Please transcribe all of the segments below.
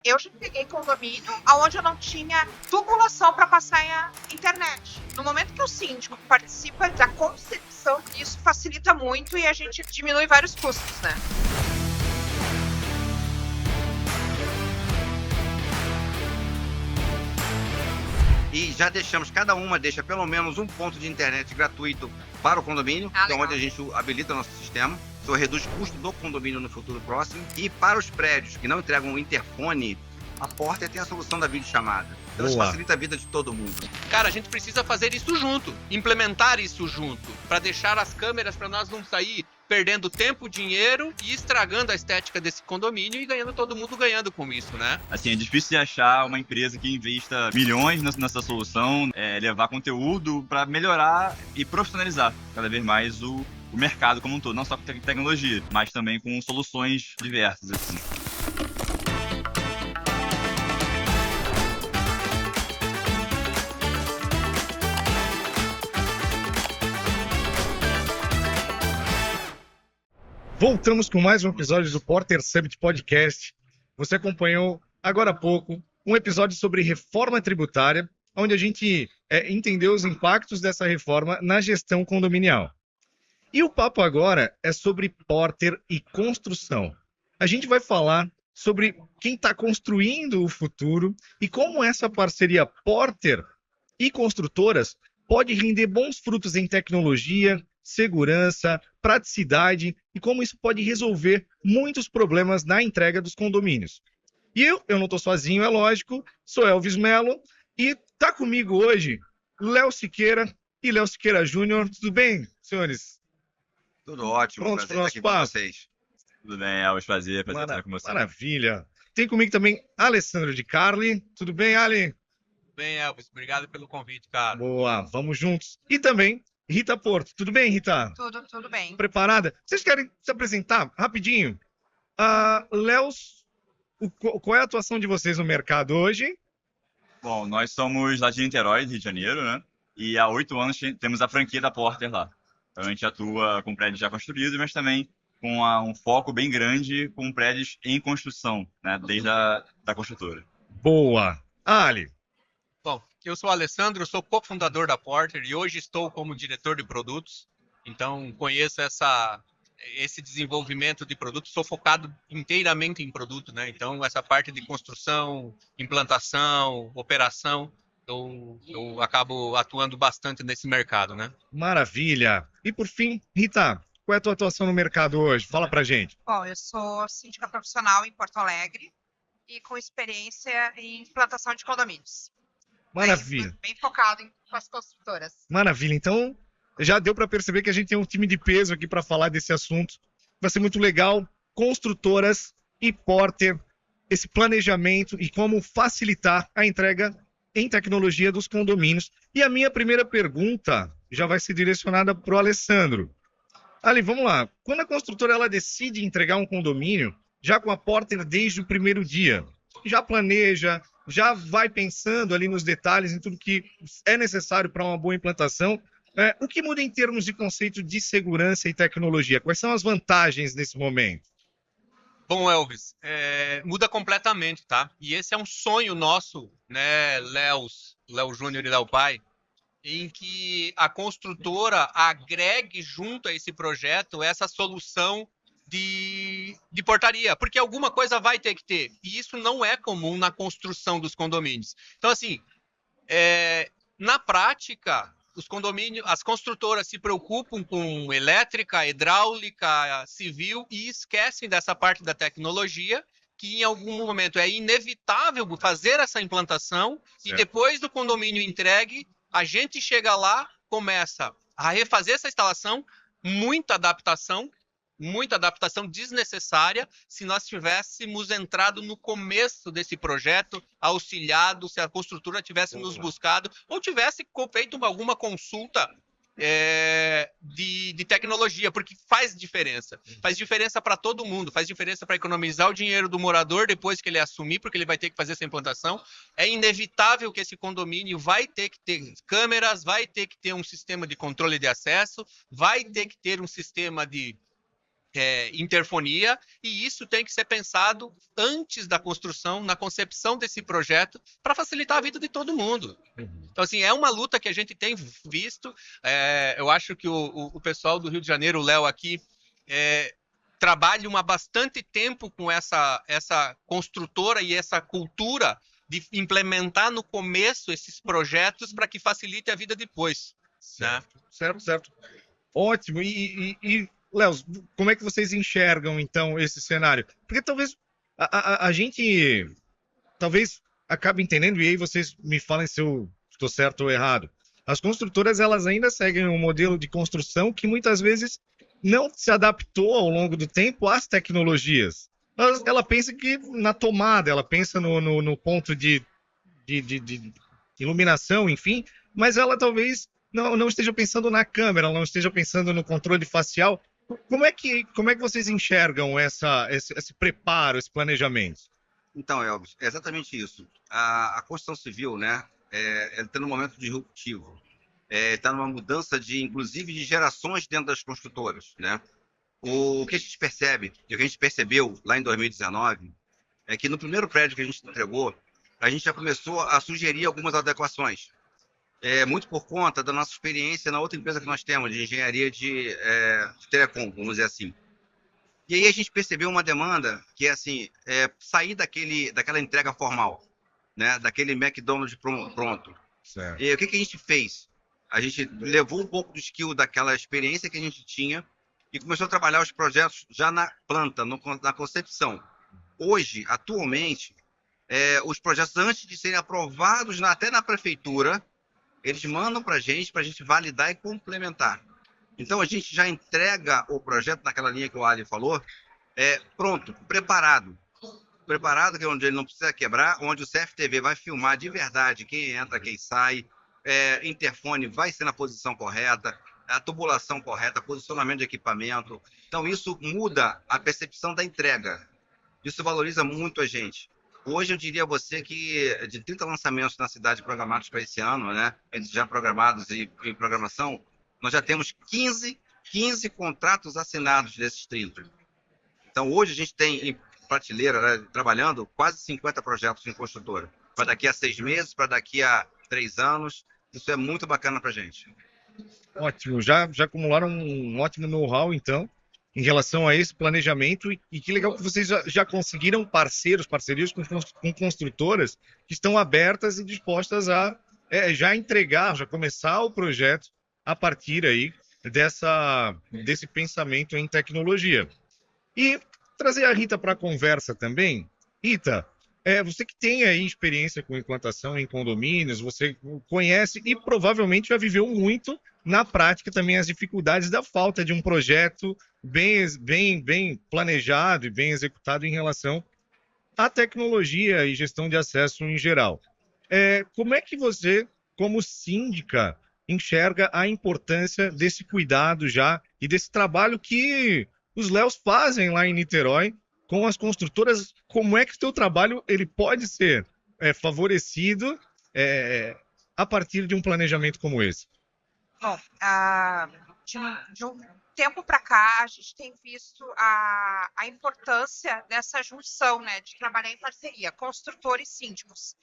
Eu já peguei condomínio onde eu não tinha tubulação para passar a internet. No momento que o síndico participa da concepção, isso facilita muito e a gente diminui vários custos, né? E já deixamos, cada uma deixa pelo menos um ponto de internet gratuito para o condomínio, que é onde a gente habilita o nosso sistema. Isso reduz o custo do condomínio no futuro próximo. E para os prédios que não entregam o interfone, a Porter tem a solução da videochamada. Então isso facilita a vida de todo mundo. Cara, a gente precisa fazer isso junto, implementar isso junto, para deixar as câmeras para nós não sair perdendo tempo, dinheiro e estragando a estética desse condomínio e ganhando todo mundo ganhando com isso, né? Assim, é difícil de achar uma empresa que invista milhões nessa solução, levar conteúdo para melhorar e profissionalizar cada vez mais o mercado como um todo, não só com tecnologia, mas também com soluções diversas, assim. Voltamos com mais um episódio do Porter Summit Podcast. Você acompanhou agora há pouco um episódio sobre reforma tributária, onde a gente entendeu os impactos dessa reforma na gestão condominial. E o papo agora é sobre Porter e construção. A gente vai falar sobre quem está construindo o futuro e como essa parceria Porter e construtoras pode render bons frutos em tecnologia, segurança, praticidade e como isso pode resolver muitos problemas na entrega dos condomínios. E eu não estou sozinho, é lógico, sou Elvis Mello e tá comigo hoje Léo Siqueira e Léo Siqueira Júnior. Tudo bem, senhores? Tudo ótimo, prontos para o nosso aqui papo? com vocês. Tudo bem, Elvis, prazer estar com você. Maravilha. Tem comigo também Alessandro de Carli. Tudo bem, Ali? Tudo bem, Elvis. Obrigado pelo convite, cara. Boa, vamos juntos. E também Rita Porto. Tudo bem, Rita? Tudo bem. Preparada? Vocês querem se apresentar rapidinho? Léo, qual é a atuação de vocês no mercado hoje? Bom, nós somos lá de Niterói, Rio de Janeiro, né? E há 8 anos temos a franquia da Porter lá. Então a gente atua com prédios já construídos, mas também com um foco bem grande com prédios em construção, né? Desde da construtora. Boa. Ali. Bom, eu sou o Alessandro, eu sou cofundador da Porter e hoje estou como diretor de produtos. Então conheço esse desenvolvimento de produtos, sou focado inteiramente em produto, né? Então essa parte de construção, implantação, operação, eu acabo atuando bastante nesse mercado, né? Maravilha. E por fim, Rita, qual é a tua atuação no mercado hoje? Fala pra gente. Bom, eu sou síndica profissional em Porto Alegre e com experiência em implantação de condomínios. Maravilha. Bem focado com as construtoras. Maravilha. Então, já deu para perceber que a gente tem um time de peso aqui para falar desse assunto. Vai ser muito legal. Construtoras e Porter, esse planejamento e como facilitar a entrega em tecnologia dos condomínios. E a minha primeira pergunta já vai ser direcionada para o Alessandro. Ali, vamos lá. Quando a construtora ela decide entregar um condomínio, já com a Porter desde o primeiro dia, já planeja, já vai pensando ali nos detalhes, em tudo que é necessário para uma boa implantação. O que muda em termos de conceito de segurança e tecnologia? Quais são as vantagens nesse momento? Bom, Elvis, muda completamente, tá? E esse é um sonho nosso, né, Léo Júnior e Léo Pai, em que a construtora agregue junto a esse projeto essa solução de portaria, porque alguma coisa vai ter que ter, e isso não é comum na construção dos condomínios. Então, assim, na prática, as construtoras se preocupam com elétrica, hidráulica, civil e esquecem dessa parte da tecnologia, que em algum momento é inevitável fazer essa implantação, certo. E depois do condomínio entregue, a gente chega lá, começa a refazer essa instalação, muita adaptação desnecessária se nós tivéssemos entrado no começo desse projeto, auxiliado, se a construtora tivesse nos buscado ou tivesse feito alguma consulta de tecnologia, porque faz diferença para todo mundo, faz diferença para economizar o dinheiro do morador depois que ele assumir, porque ele vai ter que fazer essa implantação. É inevitável que esse condomínio vai ter que ter câmeras, vai ter que ter um sistema de controle de acesso, vai ter que ter um sistema de interfonia, e isso tem que ser pensado antes da construção, na concepção desse projeto, para facilitar a vida de todo mundo. Então, assim, é uma luta que a gente tem visto. Eu acho que o pessoal do Rio de Janeiro, o Léo aqui, trabalha há bastante tempo com essa construtora e essa cultura de implementar no começo esses projetos para que facilite a vida depois. Certo, né? Certo. Ótimo. E Léo, como é que vocês enxergam, então, esse cenário? Porque talvez a gente talvez acabe entendendo, e aí vocês me falem se eu estou certo ou errado. As construtoras, elas ainda seguem um modelo de construção que muitas vezes não se adaptou ao longo do tempo às tecnologias. Ela pensa que na tomada, ela pensa no ponto de iluminação, enfim, mas ela talvez não esteja pensando na câmera, ela não esteja pensando no controle facial. Como é que vocês enxergam esse preparo, esse planejamento? Então, Elvis, é exatamente isso. A construção civil, né, ela está num momento disruptivo. Está numa mudança inclusive, de gerações dentro das construtoras, né? O que a gente percebe, e o que a gente percebeu lá em 2019, é que no primeiro prédio que a gente entregou, a gente já começou a sugerir algumas adequações. Muito por conta da nossa experiência na outra empresa que nós temos, de engenharia de telecom, vamos dizer assim. E aí a gente percebeu uma demanda que é assim, sair daquela entrega formal, né? Daquele McDonald's pronto. Certo. E o que a gente fez? A gente levou um pouco do skill daquela experiência que a gente tinha e começou a trabalhar os projetos já na planta, na concepção. Hoje, atualmente, os projetos, antes de serem aprovados até na prefeitura, eles mandam para a gente validar e complementar. Então, a gente já entrega o projeto naquela linha que o Ali falou, pronto, preparado. Preparado, que é onde ele não precisa quebrar, onde o CFTV vai filmar de verdade quem entra, quem sai, interfone vai ser na posição correta, a tubulação correta, posicionamento de equipamento. Então, isso muda a percepção da entrega. Isso valoriza muito a gente. Hoje eu diria a você que de 30 lançamentos na cidade programados para esse ano, né, já programados e em programação, nós já temos 15 contratos assinados desses 30. Então hoje a gente tem em prateleira, né, trabalhando quase 50 projetos em construtora. Para daqui a 6 meses, para daqui a 3 anos. Isso é muito bacana para a gente. Ótimo, já acumularam um ótimo know-how, então, em relação a esse planejamento, e que legal que vocês já conseguiram parcerias com construtoras que estão abertas e dispostas a já entregar, já começar o projeto a partir aí desse pensamento em tecnologia. E trazer a Rita para a conversa também. Rita, você que tem aí experiência com implantação em condomínios, você conhece e provavelmente já viveu muito na prática também as dificuldades da falta de um projeto bem planejado e bem executado em relação à tecnologia e gestão de acesso em geral. Como é que você, como síndica, enxerga a importância desse cuidado já e desse trabalho que os Léos fazem lá em Niterói com as construtoras? Como é que o seu trabalho ele pode ser favorecido a partir de um planejamento como esse? Bom, de um tempo para cá, a gente tem visto a importância dessa junção, né, de trabalhar em parceria, construtores e síndicos.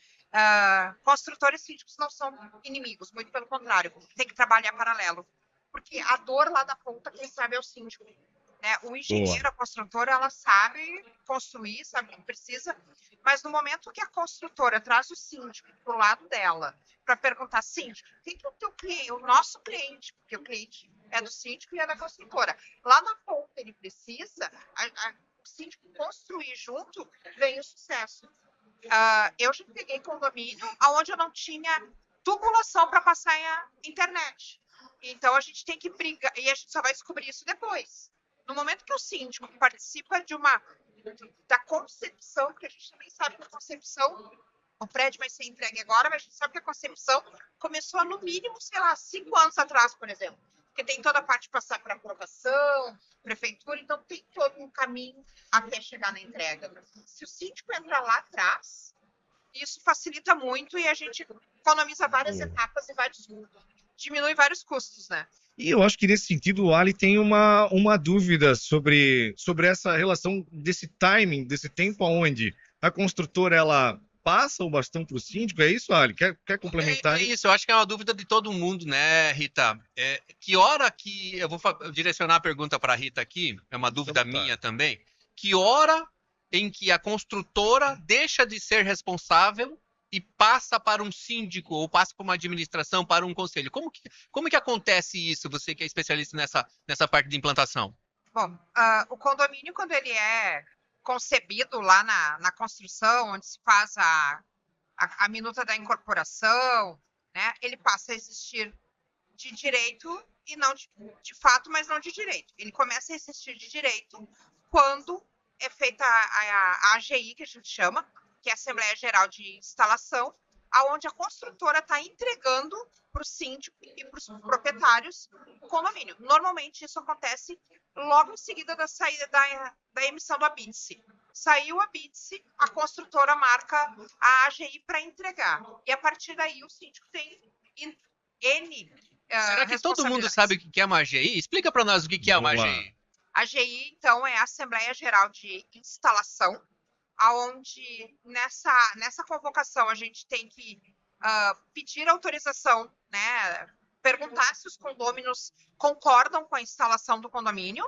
Construtores e síndicos não são inimigos, muito pelo contrário, tem que trabalhar paralelo, porque a dor lá da ponta, quem sabe, é o síndico. Né? O engenheiro, a construtora, ela sabe construir, sabe o que precisa, mas no momento que a construtora traz o síndico para o lado dela, para perguntar, síndico, quem que é o teu cliente, o nosso cliente, porque o cliente é do síndico e é da construtora. Lá na ponta ele precisa, o síndico construir junto, vem o sucesso. Eu já peguei condomínio onde eu não tinha tubulação para passar a internet. Então a gente tem que brigar, e a gente só vai descobrir isso depois. No momento que o síndico participa da concepção, porque a gente também sabe que a concepção, o prédio vai ser entregue agora, mas a gente sabe que a concepção começou no mínimo, 5 anos atrás, por exemplo. Porque tem toda a parte de passar para aprovação, prefeitura, então tem todo um caminho até chegar na entrega. Se o síndico entrar lá atrás, isso facilita muito e a gente economiza várias etapas e vários custos. diminui vários custos, né? E eu acho que nesse sentido o Ali tem uma dúvida sobre essa relação desse timing, desse tempo onde a construtora ela passa o bastão para o síndico. É isso, Ali? Quer complementar? É isso, eu acho que é uma dúvida de todo mundo, né, Rita? Que hora que. Eu vou direcionar a pergunta para a Rita aqui, é uma dúvida Então tá. minha também. Que hora em que a construtora deixa de ser responsável e passa para um síndico ou passa para uma administração, para um conselho? Como que acontece isso, você que é especialista nessa parte de implantação? Bom, o condomínio, quando ele é concebido lá na construção, onde se faz a minuta da incorporação, né, ele passa a existir de direito e não de fato, mas não de direito. Ele começa a existir de direito quando é feita a AGI, que a gente chama, que é a Assembleia Geral de Instalação, aonde a construtora está entregando para o síndico e para os proprietários o condomínio. Normalmente isso acontece logo em seguida da saída da emissão do ABITSE. Saiu a ABITSE, a construtora marca a AGI para entregar. E a partir daí o síndico tem N Será que todo mundo sabe o que é uma AGI? Explica para nós o que é uma Vamos lá. AGI. A AGI, então, é a Assembleia Geral de Instalação, onde nessa convocação a gente tem que pedir autorização, né, perguntar se os condôminos concordam com a instalação do condomínio.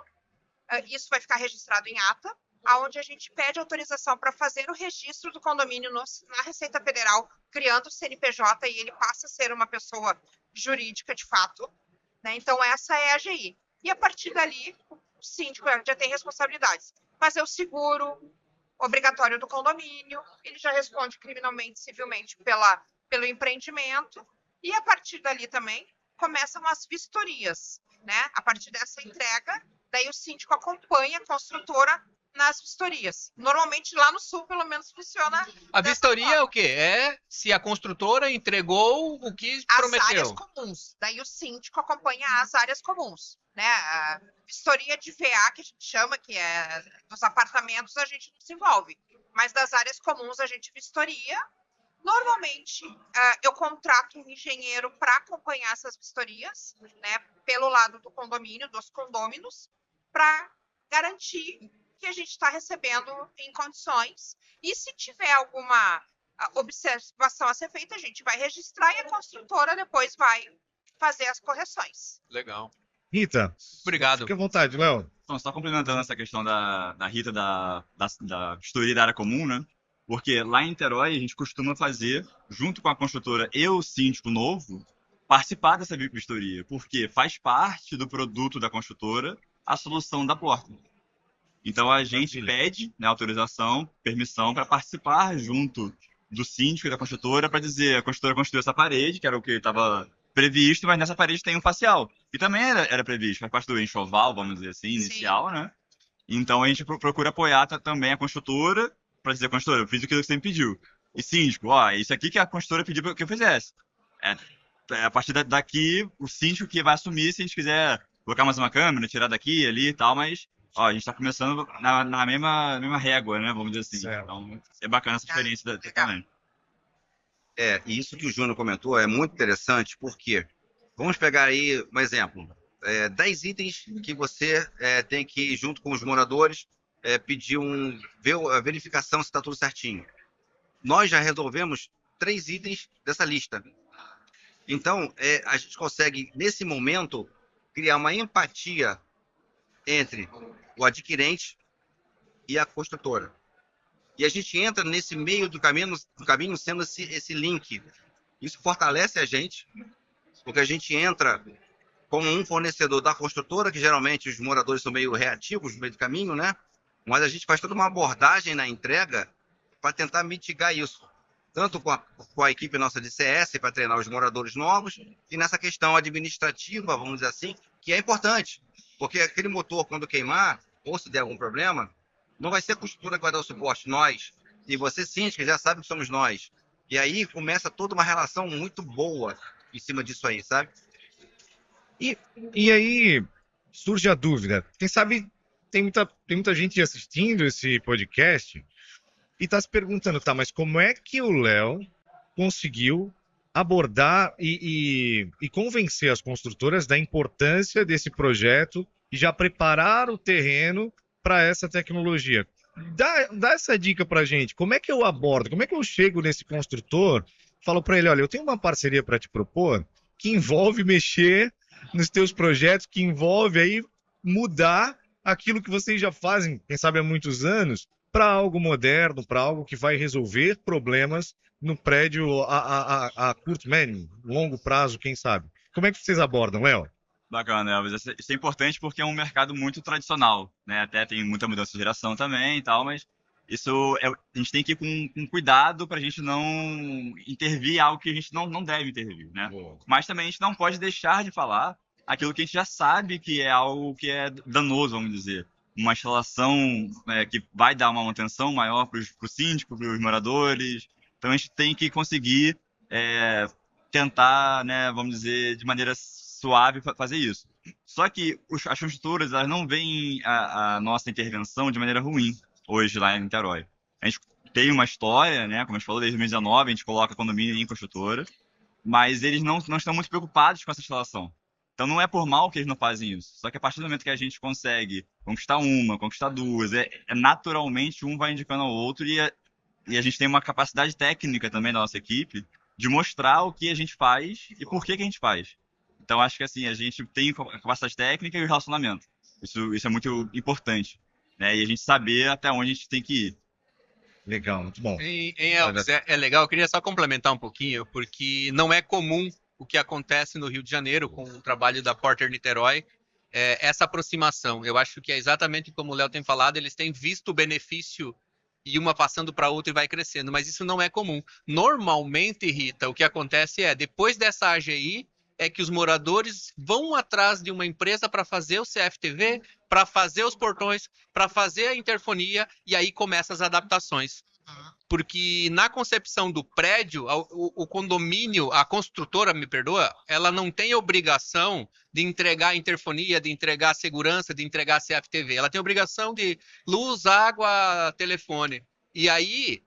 Isso vai ficar registrado em ata, onde a gente pede autorização para fazer o registro do condomínio na Receita Federal, criando o CNPJ, e ele passa a ser uma pessoa jurídica de fato, né? Então essa é a AGI. E a partir dali, o síndico já tem responsabilidades. Fazer o seguro obrigatório do condomínio, ele já responde criminalmente, civilmente pelo empreendimento, e a partir dali também começam as vistorias, né? A partir dessa entrega, daí o síndico acompanha a construtora nas vistorias. Normalmente lá no sul, pelo menos, funciona. A vistoria é o quê? É se a construtora entregou o que as prometeu. áreas comuns. Daí o síndico acompanha as áreas comuns, né? A vistoria de VA, que a gente chama, que é dos apartamentos, a gente não se envolve. Mas das áreas comuns a gente vistoria. Normalmente, eu contrato um engenheiro para acompanhar essas vistorias, né? Pelo lado do condomínio, dos condôminos, para garantir que a gente está recebendo em condições. E se tiver alguma observação a ser feita, a gente vai registrar e a construtora depois vai fazer as correções. Legal. Rita, Obrigado. fique à vontade, Léo. Então, só complementando essa questão da Rita, da vistoria da área comum, né? Porque lá em Niterói a gente costuma fazer, junto com a construtora e o síndico novo, participar dessa vistoria, porque faz parte do produto da construtora a solução da porta. Então a gente pede, né, autorização, permissão para participar junto do síndico e da construtora para dizer a construtora construiu essa parede, que era o que estava previsto, mas nessa parede tem um facial. E também era previsto, faz parte do enxoval, vamos dizer assim, inicial, né? Então a gente procura apoiar também a construtora para dizer, construtora, eu fiz aquilo que você me pediu. E síndico, ó, isso aqui que a construtora pediu que eu fizesse. A partir daqui, o síndico que vai assumir se a gente quiser colocar mais uma câmera, tirar daqui, ali e tal, mas ó, a gente está começando na mesma régua, né? Vamos dizer assim. Certo. Então, é bacana essa experiência também. E isso que o Júnior comentou é muito interessante, porque vamos pegar aí um exemplo. 10 itens que você tem que ir junto com os moradores, pedir a verificação se está tudo certinho. Nós já resolvemos 3 itens dessa lista. Então, a gente consegue, nesse momento, criar uma empatia entre o adquirente e a construtora. E a gente entra nesse meio do caminho sendo esse link. Isso fortalece a gente, porque a gente entra como um fornecedor da construtora, que geralmente os moradores são meio reativos no meio do caminho, né? Mas a gente faz toda uma abordagem na entrega para tentar mitigar isso. Tanto com a equipe nossa de CS, para treinar os moradores novos, e nessa questão administrativa, vamos dizer assim, que é importante. Porque aquele motor, quando queimar, ou se der algum problema, não vai ser a construtora que vai dar o suporte. Nós, e você, síndica, já sabe que somos nós. E aí começa toda uma relação muito boa em cima disso aí, sabe? E aí surge a dúvida. Quem sabe tem muita gente assistindo esse podcast e está se perguntando, tá, mas como é que o Léo conseguiu abordar e convencer as construtoras da importância desse projeto e já preparar o terreno para essa tecnologia. Dá essa dica para a gente. Como é que eu abordo? Como é que eu chego nesse construtor? Falo para ele, olha, eu tenho uma parceria para te propor que envolve mexer nos teus projetos, que envolve aí mudar aquilo que vocês já fazem, quem sabe há muitos anos, para algo moderno, para algo que vai resolver problemas no prédio a curto, médio, longo prazo, quem sabe. Como é que vocês abordam, Léo? Bacana, Elvis. Isso é importante porque é um mercado muito tradicional, né? Até tem muita mudança de geração também e tal, mas a gente tem que ir com cuidado para a gente não intervir em algo que a gente não deve intervir, né? Mas também a gente não pode deixar de falar aquilo que a gente já sabe que é algo que é danoso, vamos dizer. Uma instalação que vai dar uma manutenção maior para o síndico, para os moradores. Então a gente tem que conseguir tentar, né, vamos dizer, de maneira suave fazer isso. Só que as construtoras, elas não veem a nossa intervenção de maneira ruim hoje lá em Niterói. A gente tem uma história, né, como a gente falou, desde 2019, a gente coloca condomínio em construtora, mas eles não estão muito preocupados com essa instalação. Então não é por mal que eles não fazem isso. Só que a partir do momento que a gente consegue conquistar uma, conquistar duas, naturalmente um vai indicando ao outro e a gente tem uma capacidade técnica também da nossa equipe de mostrar o que a gente faz e por que a gente faz. Então, acho que assim, a gente tem a capacidade técnica e o relacionamento. Isso é muito importante, né? E a gente saber até onde a gente tem que ir. Legal, muito bom. Em Elvis, é legal, eu queria só complementar um pouquinho, porque não é comum o que acontece no Rio de Janeiro com o trabalho da Porter Niterói, essa aproximação. Eu acho que é exatamente como o Léo tem falado, eles têm visto o benefício e uma passando para outra e vai crescendo, mas isso não é comum. Normalmente, Rita, o que acontece depois dessa AGI, é que os moradores vão atrás de uma empresa para fazer o CFTV, para fazer os portões, para fazer a interfonia, e aí começam as adaptações. Porque na concepção do prédio, o condomínio, a construtora, me perdoa, ela não tem obrigação de entregar a interfonia, de entregar a segurança, de entregar a CFTV. Ela tem obrigação de luz, água, telefone. E aí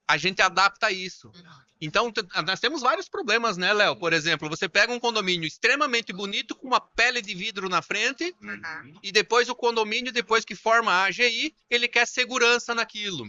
a gente adapta isso. Então, nós temos vários problemas, né, Léo? Por exemplo, você pega um condomínio extremamente bonito com uma pele de vidro na frente e depois o condomínio, depois que forma a AGI, ele quer segurança naquilo.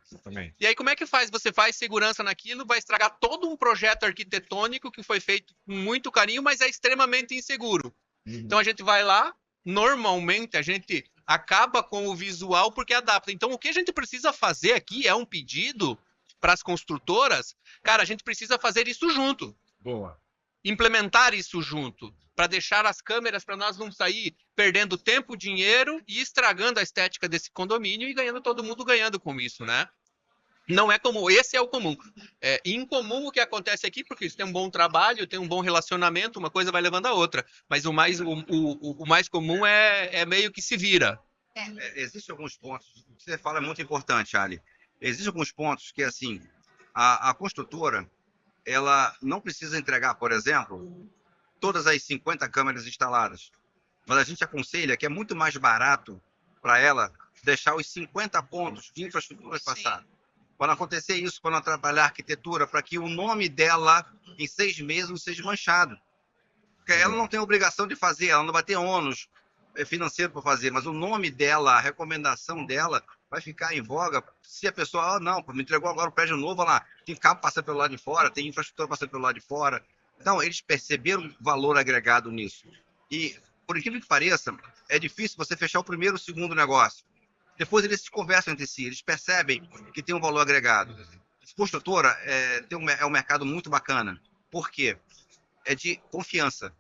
Exatamente. E aí, como é que faz? Você faz segurança naquilo, vai estragar todo um projeto arquitetônico que foi feito com muito carinho, mas é extremamente inseguro. Então, a gente vai lá, normalmente, a gente acaba com o visual porque adapta. Então, o que a gente precisa fazer aqui é um pedido para as construtoras, cara, a gente precisa fazer isso junto. Boa. Implementar isso junto, para deixar as câmeras, para nós não sair perdendo tempo, dinheiro e estragando a estética desse condomínio e ganhando todo mundo ganhando com isso, né? Não é comum, esse é o comum. É incomum o que acontece aqui, porque isso tem um bom trabalho, tem um bom relacionamento, uma coisa vai levando a outra. Mas o mais comum é meio que se vira. Existem alguns pontos, o que você fala é muito importante, Ali. Existem alguns pontos que, assim, a construtora, ela não precisa entregar, por exemplo, todas as 50 câmeras instaladas. Mas a gente aconselha que é muito mais barato para ela deixar os 50 pontos de infraestrutura passar. Quando acontecer isso, quando ela trabalhar arquitetura, para que o nome dela, em 6 meses, não seja manchado. Porque ela não tem obrigação de fazer, ela não vai ter ônus financeiro para fazer, mas o nome dela, a recomendação dela vai ficar em voga se a pessoa, não, me entregou agora um prédio novo, olha lá, tem carro passando pelo lado de fora, tem infraestrutura passando pelo lado de fora. Então, eles perceberam o valor agregado nisso. E, por incrível que pareça, é difícil você fechar o primeiro ou o segundo negócio. Depois eles se conversam entre si, eles percebem que tem um valor agregado. Construtora é um mercado muito bacana. Por quê? É de confiança.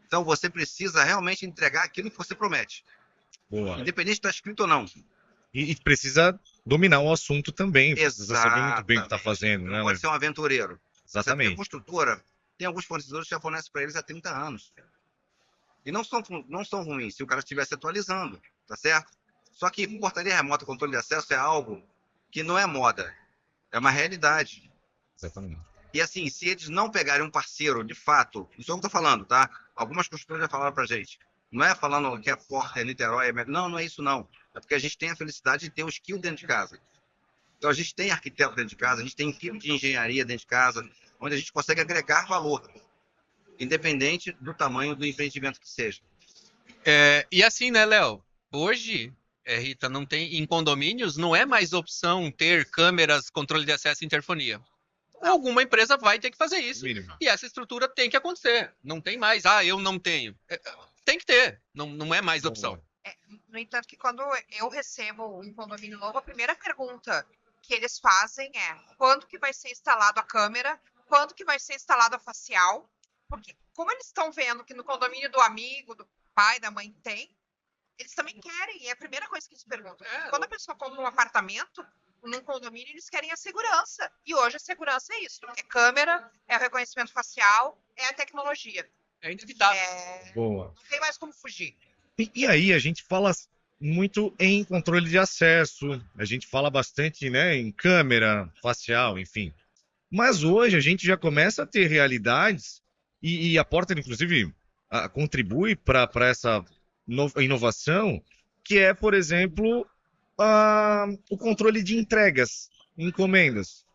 Então, você precisa realmente entregar aquilo que você promete. Boa. Independente se está escrito ou não. E precisa dominar o assunto também. Precisa saber muito bem o que está Exatamente. fazendo, né? Não pode ser um aventureiro. A Exatamente. construtora tem alguns fornecedores que já fornecem para eles há 30 anos. E não são ruins se o cara estiver se atualizando, tá certo? Só que portaria remota, controle de acesso é algo que não é moda, é uma realidade. Exatamente. E assim, se eles não pegarem um parceiro, de fato, isso é o que eu tô falando, tá? Algumas construtoras já falaram pra gente. Não é falando que a Porter Niterói é melhor. Não, não é isso não. É porque a gente tem a felicidade de ter o skill dentro de casa. Então a gente tem arquiteto dentro de casa, a gente tem equipe de engenharia dentro de casa, onde a gente consegue agregar valor, independente do tamanho do empreendimento que seja. E assim, né, Léo? Hoje, Rita, não tem em condomínios, não é mais opção ter câmeras, controle de acesso e interfonia. Alguma empresa vai ter que fazer isso. Mínimo. E essa estrutura tem que acontecer. Não tem mais, eu não tenho. Tem que ter. Não é mais opção. No entanto, que quando eu recebo um condomínio novo, a primeira pergunta que eles fazem é quando que vai ser instalado a câmera, quando que vai ser instalado a facial, porque como eles estão vendo que no condomínio do amigo, do pai, da mãe tem, eles também querem, é a primeira coisa que eles perguntam. Quando a pessoa compra um apartamento, num condomínio, eles querem a segurança. E hoje a segurança é isso. É câmera, é o reconhecimento facial, é a tecnologia. É inevitável. Boa. Não tem mais como fugir. E aí, a gente fala muito em controle de acesso, a gente fala bastante, né, em câmera facial, enfim. Mas hoje a gente já começa a ter realidades, e a Porter, inclusive, contribui para essa inovação, que é, por exemplo, o controle de entregas, encomendas.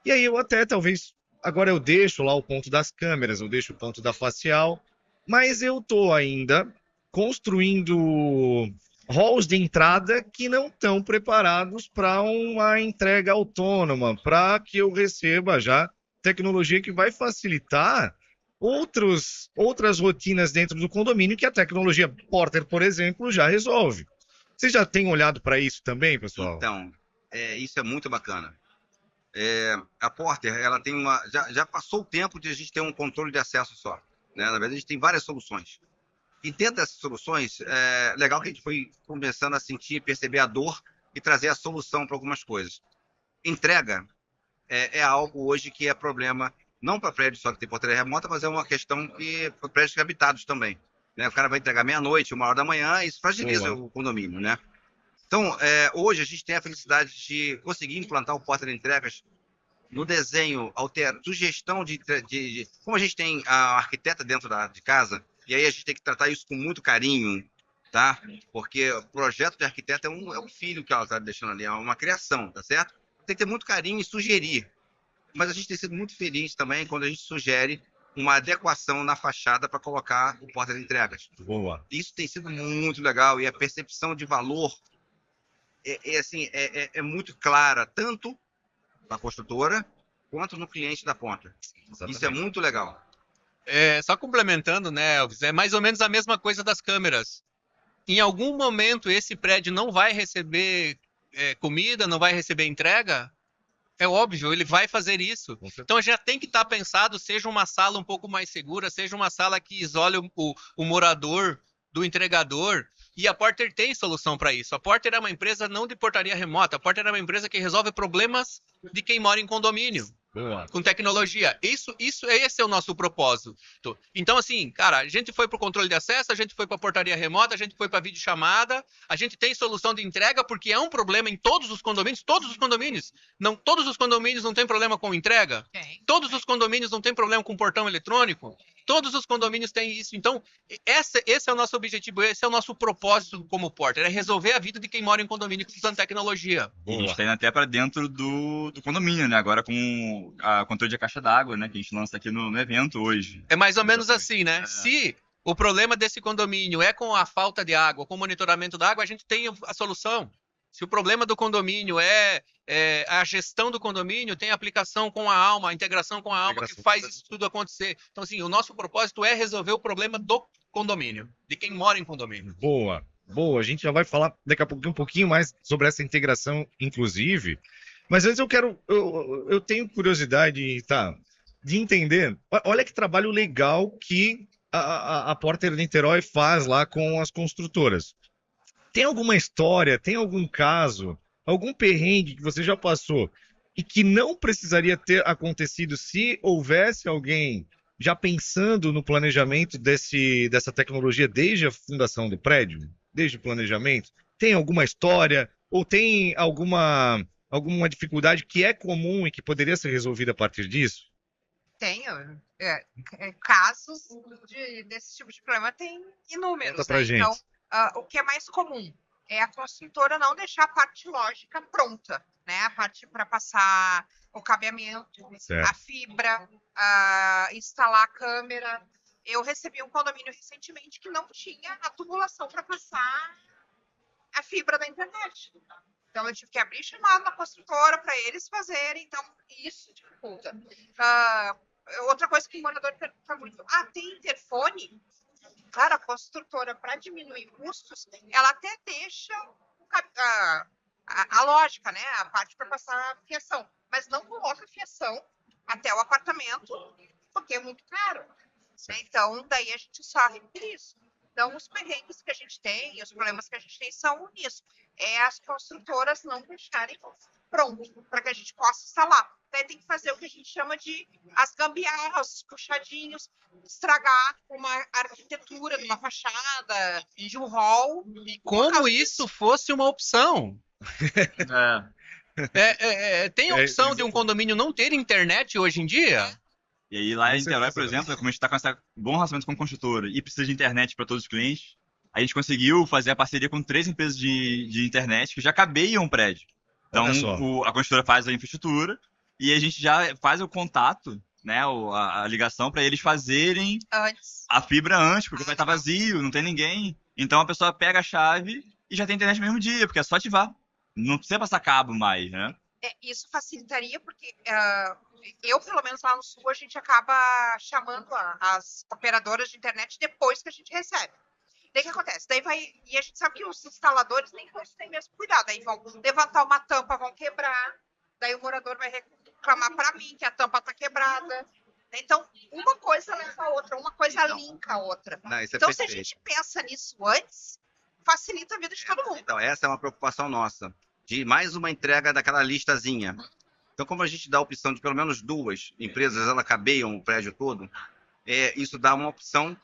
E aí eu até, talvez, agora eu deixo lá o ponto das câmeras, eu deixo o ponto da facial, mas eu estou ainda construindo halls de entrada que não estão preparados para uma entrega autônoma, para que eu receba já tecnologia que vai facilitar outras rotinas dentro do condomínio que a tecnologia Porter, por exemplo, já resolve. Vocês já têm olhado para isso também, pessoal? Então, isso é muito bacana. A Porter, ela tem já passou o tempo de a gente ter um controle de acesso só, né? Na verdade, a gente tem várias soluções. E dentro dessas soluções, é legal que a gente foi começando a sentir, perceber a dor e trazer a solução para algumas coisas. Entrega é algo hoje que é problema, não para prédios só que tem portaria remota, mas é uma questão que para prédios habitados também, né? O cara vai entregar meia-noite, 1h da manhã, e isso fragiliza o condomínio, né? Então, hoje a gente tem a felicidade de conseguir implantar o porta de entregas no desenho, sugestão de como a gente tem a arquiteta dentro de casa, e aí a gente tem que tratar isso com muito carinho, tá? Porque o projeto de arquiteto é um filho que ela está deixando ali, é uma criação, tá certo? Tem que ter muito carinho e sugerir. Mas a gente tem sido muito feliz também quando a gente sugere uma adequação na fachada para colocar o porta de entregas. Boa. Isso tem sido muito legal e a percepção de valor é muito clara, tanto na construtora quanto no cliente da ponta. Exatamente. Isso é muito legal. Só complementando, né, Elvis, é mais ou menos a mesma coisa das câmeras. Em algum momento esse prédio não vai receber comida, não vai receber entrega, é óbvio, ele vai fazer isso. Então já tem que estar pensado, seja uma sala um pouco mais segura, seja uma sala que isole o morador do entregador. E a Porter tem solução para isso. A Porter é uma empresa não de portaria remota, a Porter é uma empresa que resolve problemas de quem mora em condomínio. Boa. Com tecnologia. Esse é o nosso propósito. Então, assim, cara, a gente foi para o controle de acesso, a gente foi para a portaria remota, a gente foi para a videochamada, a gente tem solução de entrega, porque é um problema em todos os condomínios. Todos os condomínios não tem problema com entrega. Todos os condomínios não tem problema com portão eletrônico. Todos os condomínios têm isso. Então, esse é o nosso objetivo, esse é o nosso propósito como Porter, é resolver a vida de quem mora em condomínio usando tecnologia. E a gente está indo até para dentro do condomínio, né? Agora com a controle de caixa d'água, né? Que a gente lança aqui no evento hoje. É mais ou menos assim, né? Se o problema desse condomínio é com a falta de água, com o monitoramento da água, a gente tem a solução. Se o problema do condomínio é a gestão do condomínio, tem a aplicação com a Alma, a integração com a Alma, que faz isso tudo acontecer. Então, assim, o nosso propósito é resolver o problema do condomínio, de quem mora em condomínio. Boa. Boa, a gente já vai falar daqui a pouco um pouquinho mais sobre essa integração, inclusive. Mas antes eu tenho curiosidade, tá, de entender. Olha que trabalho legal que a Porter Niterói faz lá com as construtoras. Tem alguma história, tem algum caso, algum perrengue que você já passou e que não precisaria ter acontecido se houvesse alguém já pensando no planejamento dessa tecnologia desde a fundação do prédio, desde o planejamento? Tem alguma história ou tem alguma dificuldade que é comum e que poderia ser resolvida a partir disso? Tenho. Casos desse tipo de problema tem inúmeros. Conta pra gente. Então, o que é mais comum? é a construtora não deixar a parte lógica pronta, né? A parte para passar o cabeamento, Certo. a fibra, instalar a câmera. Eu recebi um condomínio recentemente que não tinha a tubulação para passar a fibra da internet. Então, eu tive que abrir chamado na construtora para eles fazerem. Então, isso dificulta. Outra coisa que o morador pergunta muito: tem interfone? Claro, a construtora, para diminuir custos, ela até deixa a lógica, né? A parte para passar a fiação. Mas não coloca a fiação até o apartamento, porque é muito caro. Né? Então, daí a gente sofre por isso. Então, os perrengues que a gente tem e os problemas que a gente tem são nisso. É as construtoras não deixarem pronto para que a gente possa instalar. Daí tem que fazer o que a gente chama de as gambiarras, os puxadinhos, estragar uma arquitetura de uma fachada, de um hall. E como isso fosse uma opção. Tem a opção de um condomínio não ter internet hoje em dia? E aí lá em Com Niterói, certeza. por exemplo, como a gente está com esse bom relacionamento com a construtora e precisa de internet para todos os clientes, a gente conseguiu fazer a parceria com 3 empresas de internet que já cabeiam o prédio. Então, Olha só. a construtora faz a infraestrutura e a gente já faz o contato, né, a ligação para eles fazerem Antes. a fibra antes, porque vai estar vazio, não tem ninguém. Então a pessoa pega a chave e já tem internet no mesmo dia, porque é só ativar. Não precisa passar cabo mais, né? Isso facilitaria, porque eu, pelo menos lá no Sul, a gente acaba chamando as operadoras de internet depois que a gente recebe. Daí o que acontece? E a gente sabe que os instaladores nem todos têm mesmo cuidado. Aí vão levantar uma tampa, vão quebrar. Daí o morador vai reclamar para mim que a tampa está quebrada. Então, uma coisa leva a outra, uma coisa linka a outra. Não, isso é Então, se a perfeito. gente pensa nisso antes, facilita a vida de todo mundo. Então, essa é uma preocupação nossa, de mais uma entrega daquela listazinha. Então, como a gente dá a opção de pelo menos 2 empresas, elas cabeiam o prédio todo, isso dá uma opção,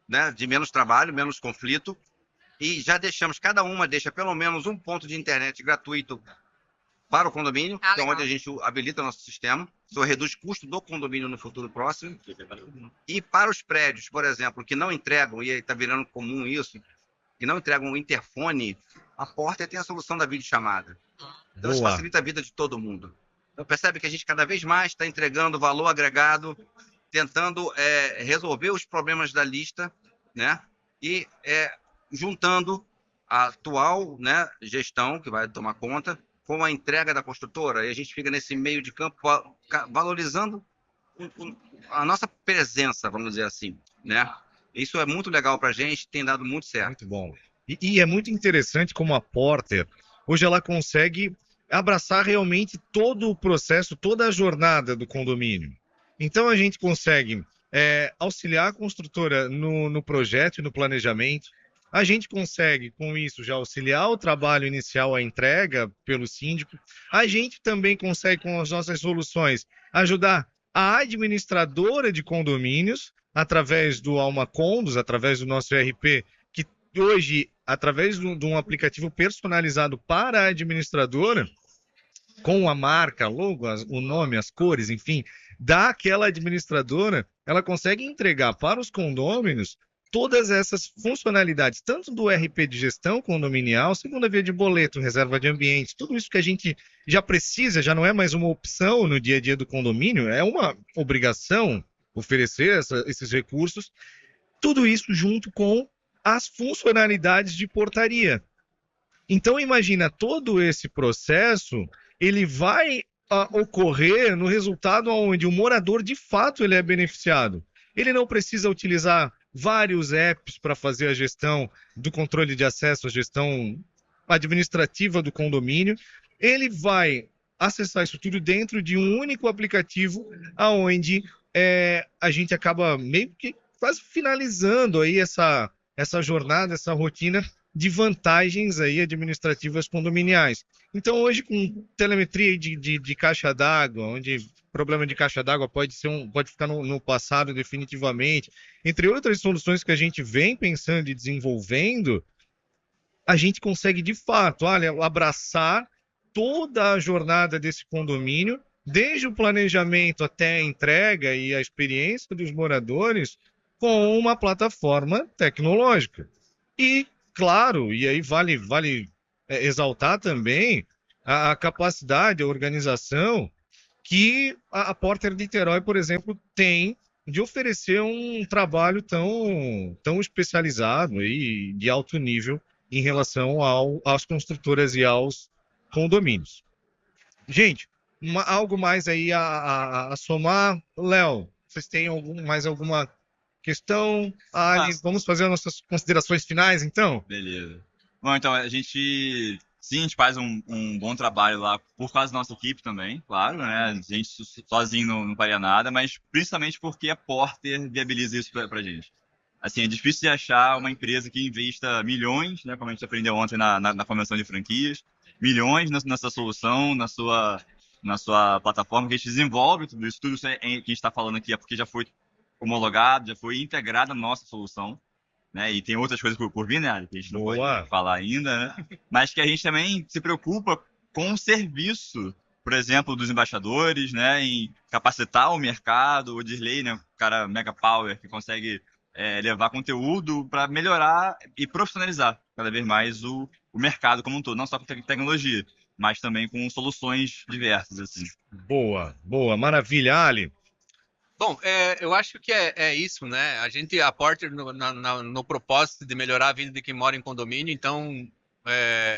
né, de menos trabalho, menos conflito, e já deixamos, cada uma deixa pelo menos um ponto de internet gratuito para o condomínio, que é legal. onde a gente habilita o nosso sistema. Isso reduz custo do condomínio no futuro próximo. E para os prédios, por exemplo, que não entregam, e está virando comum isso, que não entregam o interfone, a Porter tem a solução da videochamada. Então, isso Boa. facilita a vida de todo mundo. Então, percebe que a gente cada vez mais está entregando valor agregado, tentando resolver os problemas da lista, né? E juntando a atual, né, gestão, que vai tomar conta, com a entrega da construtora. E a gente fica nesse meio de campo valorizando a nossa presença, vamos dizer assim, né? Isso é muito legal para a gente, tem dado muito certo. Muito bom. E é muito interessante como a Porter, hoje ela consegue abraçar realmente todo o processo, toda a jornada do condomínio. Então a gente consegue auxiliar a construtora no projeto e no planejamento. A gente consegue, com isso, já auxiliar o trabalho inicial, a entrega pelo síndico. A gente também consegue, com as nossas soluções, ajudar a administradora de condomínios, através do Alma Condos, através do nosso ERP, que hoje, através de um aplicativo personalizado para a administradora, com a marca, logo, o nome, as cores, enfim, daquela administradora, ela consegue entregar para os condôminos todas essas funcionalidades, tanto do ERP de gestão condominial, segunda via de boleto, reserva de ambiente, tudo isso que a gente já precisa, já não é mais uma opção no dia a dia do condomínio, é uma obrigação oferecer esses recursos, tudo isso junto com as funcionalidades de portaria. Então, imagina, todo esse processo, ele vai ocorrer no resultado onde o morador, de fato, ele é beneficiado. Ele não precisa utilizar vários apps para fazer a gestão do controle de acesso, a gestão administrativa do condomínio. Ele vai acessar isso tudo dentro de um único aplicativo, onde a gente acaba meio que quase finalizando aí essa jornada, essa rotina de vantagens aí administrativas condominiais. Então, hoje, com telemetria de caixa d'água, onde problema de caixa d'água pode ficar no passado definitivamente, entre outras soluções que a gente vem pensando e desenvolvendo, a gente consegue, de fato, abraçar toda a jornada desse condomínio, desde o planejamento até a entrega e a experiência dos moradores, com uma plataforma tecnológica. E claro, e aí vale exaltar também a capacidade, a organização que a Porter Niterói, por exemplo, tem de oferecer um trabalho tão especializado e de alto nível em relação às construtoras e aos condomínios. Gente, algo mais aí a somar? Léo, vocês têm mais alguma questão? Ali, vamos fazer as nossas considerações finais, então? Beleza. Bom, então, a gente faz um bom trabalho lá por causa da nossa equipe também, claro, né? A gente sozinho não faria nada, mas principalmente porque a Porter viabiliza isso pra gente. Assim, é difícil de achar uma empresa que invista milhões, né? Como a gente aprendeu ontem na convenção de franquias, milhões nessa solução, na sua plataforma, que a gente desenvolve tudo isso que a gente está falando aqui é porque já foi homologado, já foi integrado na nossa solução, né? E tem outras coisas por vir, né? Que a gente não pode falar ainda, né? Mas que a gente também se preocupa com o serviço, por exemplo, dos embaixadores, né? Em capacitar o mercado, o Dirley, né? O cara mega power que consegue levar conteúdo para melhorar e profissionalizar cada vez mais o mercado como um todo, não só com tecnologia, mas também com soluções diversas, assim. Boa, maravilha, Ali. Bom, eu acho que é isso, né? A Porter no propósito de melhorar a vida de quem mora em condomínio, então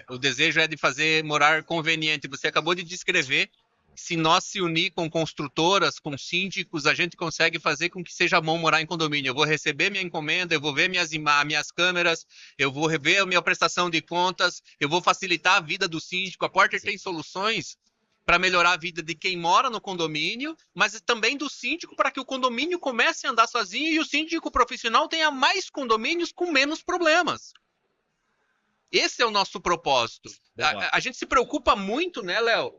o desejo é de fazer morar conveniente. Você acabou de descrever, se nós se unir com construtoras, com síndicos, a gente consegue fazer com que seja bom morar em condomínio. Eu vou receber minha encomenda, eu vou ver minhas câmeras, eu vou rever a minha prestação de contas, eu vou facilitar a vida do síndico. A Porter tem soluções para melhorar a vida de quem mora no condomínio, mas também do síndico para que o condomínio comece a andar sozinho e o síndico profissional tenha mais condomínios com menos problemas. Esse é o nosso propósito. A gente se preocupa muito, né, Léo,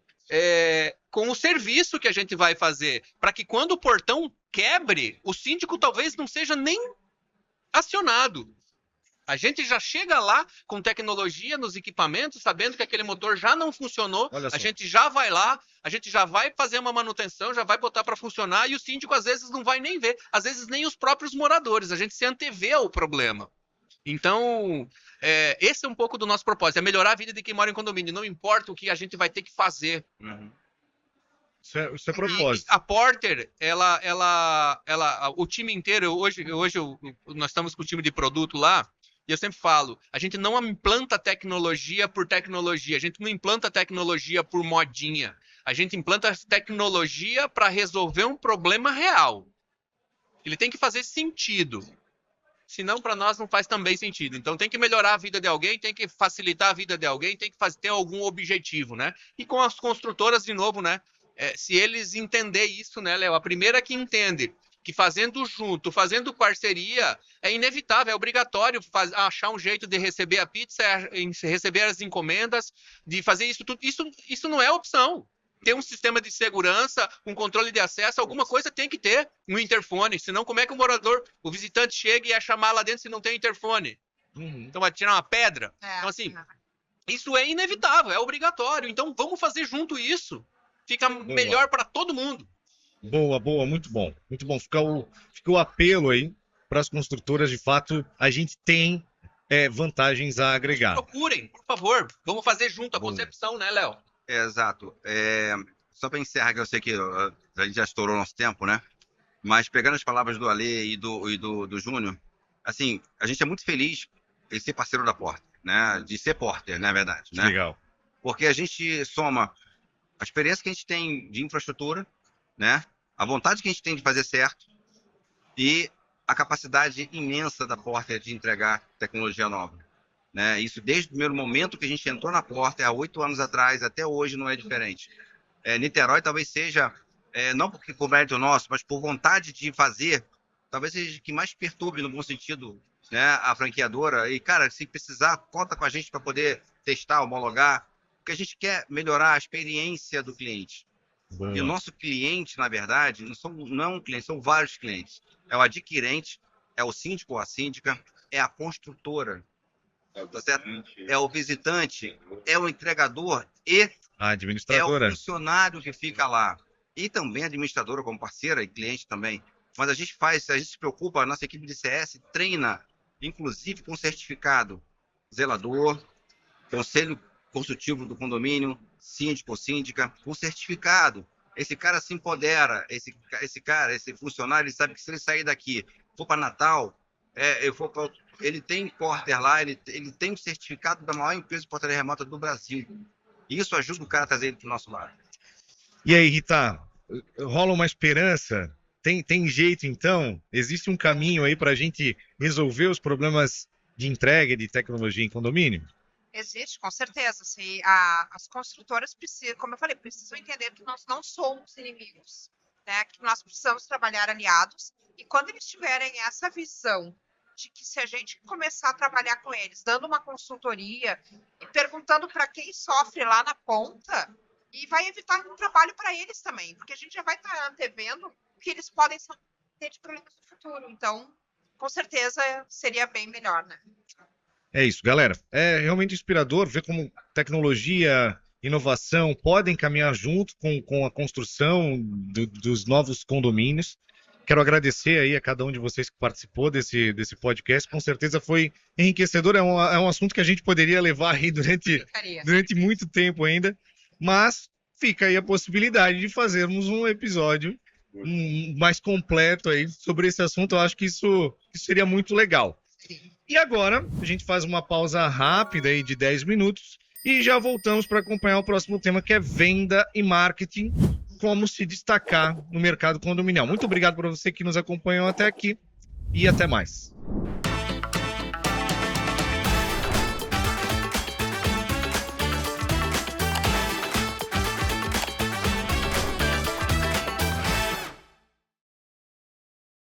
com o serviço que a gente vai fazer, para que quando o portão quebre, o síndico talvez não seja nem acionado. A gente já chega lá com tecnologia nos equipamentos, sabendo que aquele motor já não funcionou, a gente já vai lá, a gente já vai fazer uma manutenção, já vai botar para funcionar e o síndico às vezes não vai nem ver, às vezes nem os próprios moradores, a gente se antevê ao problema. Então, esse é um pouco do nosso propósito, é melhorar a vida de quem mora em condomínio, não importa o que a gente vai ter que fazer. Uhum. Isso é propósito. E a Porter, o time inteiro, hoje nós estamos com o time de produto lá, e eu sempre falo, a gente não implanta tecnologia por tecnologia, a gente não implanta tecnologia por modinha, a gente implanta tecnologia para resolver um problema real. Ele tem que fazer sentido. Senão, para nós, não faz também sentido. Então, tem que melhorar a vida de alguém, tem que facilitar a vida de alguém, tem que ter algum objetivo, né? E com as construtoras, de novo, né? Se eles entenderem isso, né, Léo? A primeira que entende que fazendo junto, fazendo parceria, é inevitável, é obrigatório achar um jeito de receber a pizza, receber as encomendas, de fazer isso tudo. Isso não é opção. Ter um sistema de segurança, um controle de acesso, alguma coisa tem que ter um interfone, senão como é que o visitante chega e ia chamar lá dentro se não tem interfone? Uhum. Então vai tirar uma pedra? Então assim, isso é inevitável, é obrigatório, então vamos fazer junto isso, fica melhor para todo mundo. Boa, muito bom. Fica o apelo aí para as construtoras, de fato, a gente tem vantagens a agregar. Procurem, por favor, vamos fazer junto a concepção, né, Léo? Exato. Só para encerrar, que eu sei que a gente já estourou nosso tempo, né? Mas pegando as palavras do Ale e do Júnior, assim, a gente é muito feliz em ser parceiro da Porter, né? De ser Porter, na verdade, né? Legal. Porque a gente soma a experiência que a gente tem de infraestrutura, né? A vontade que a gente tem de fazer certo e a capacidade imensa da Porter de entregar tecnologia nova. Né? Isso desde o primeiro momento que a gente entrou na Porter, há 8 anos atrás, até hoje não é diferente. Niterói talvez seja, não porque por mérito nosso, mas por vontade de fazer, talvez seja o que mais perturbe, no bom sentido, né, a franqueadora. E, cara, se precisar, conta com a gente para poder testar, homologar, porque a gente quer melhorar a experiência do cliente. Boa. E o nosso cliente, na verdade, não é um cliente, são vários clientes. É o adquirente, é o síndico ou a síndica, é a construtora. Tá certo? É o visitante, é o entregador e a administradora. É o funcionário que fica lá. E também a administradora como parceira e cliente também. Mas a gente se preocupa, a nossa equipe de CS treina, inclusive com certificado, zelador, conselho consultivo do condomínio, síndico ou síndica, o certificado. Esse cara se empodera, esse funcionário, ele sabe que se ele sair daqui, for para Natal, ele tem porter lá, ele tem o certificado da maior empresa de portaria remota do Brasil. E isso ajuda o cara a trazer ele para o nosso lado. E aí, Rita, rola uma esperança? Tem jeito, então? Existe um caminho aí para a gente resolver os problemas de entrega de tecnologia em condomínio? Existe, com certeza. Assim, as construtoras precisam, como eu falei, precisam entender que nós não somos inimigos, né? Que nós precisamos trabalhar aliados. E quando eles tiverem essa visão de que se a gente começar a trabalhar com eles, dando uma consultoria e perguntando para quem sofre lá na ponta, e vai evitar um trabalho para eles também, porque a gente já vai estar antevendo que eles podem ter de problemas no futuro. Então, com certeza, seria bem melhor, né? É isso, galera. É realmente inspirador ver como tecnologia, inovação podem caminhar junto com a construção dos novos condomínios. Quero agradecer aí a cada um de vocês que participou desse podcast. Com certeza foi enriquecedor. É um assunto que a gente poderia levar aí durante muito tempo ainda. Mas fica aí a possibilidade de fazermos um episódio mais completo aí sobre esse assunto. Eu acho que isso seria muito legal. Sim. E agora a gente faz uma pausa rápida aí de 10 minutos e já voltamos para acompanhar o próximo tema, que é venda e marketing, como se destacar no mercado condominial. Muito obrigado para você que nos acompanhou até aqui e até mais.